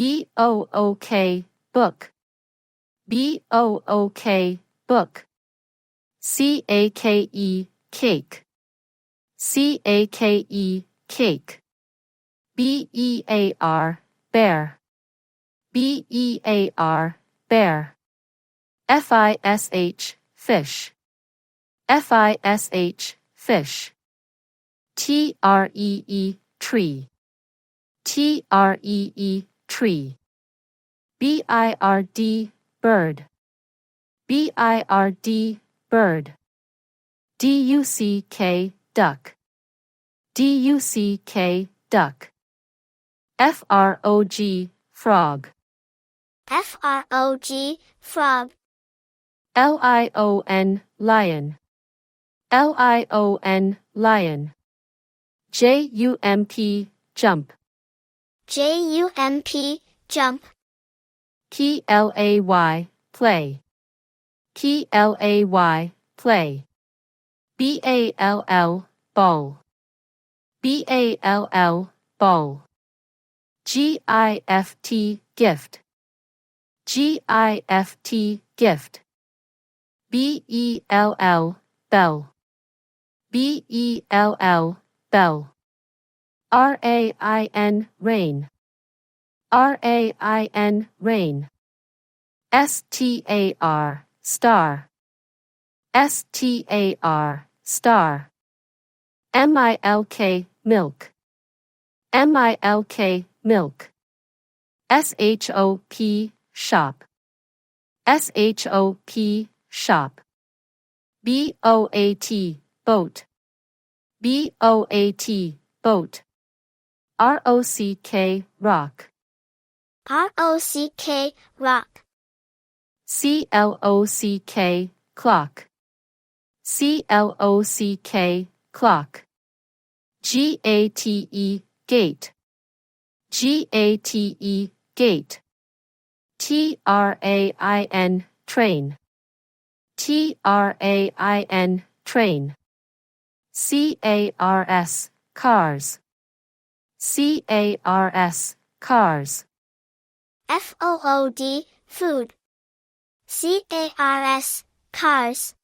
B-O-O-K, book. B-O-O-K, book. C-A-K-E, cake. C-A-K-E, cake. B-E-A-R, bear. B-E-A-R, bear. F-I-S-H, fish. F-I-S-H, fish. T-R-E-E, tree. T-R-E-E, tree. B-I-R-D, bird. B-I-R-D, bird. D-U-C-K, duck. D-U-C-K, duck. F-R-O-G, frog. F-R-O-G, frog. L-I-O-N, lion. L-I-O-N, lion. J-U-M-P, jump. J-U-M-P, jump. P-L-A-Y, play. P-L-A-Y, play. B-A-L-L, ball. B-A-L-L, ball. G-I-F-T, gift. G-I-F-T, gift. B-E-L-L, bell. B-E-L-L, bell. R-A-I-N, rain. R-A-I-N, rain. S-T-A-R, star. S-T-A-R, star. M-I-L-K, milk. M-I-L-K, milk. S-H-O-P, shop. S-H-O-P, shop. B-O-A-T, boat. B-O-A-T, boat. R-O-C-K, rock. R-O-C-K, rock. C-L-O-C-K, clock. C-L-O-C-K, clock. G-A-T-E, gate. G-A-T-E, gate. T-R-A-I-N, train. T-R-A-I-N, train. C-A-R-S, cars. C-A-R-S, cars. F-O-O-D, food. C-A-R-S, cars.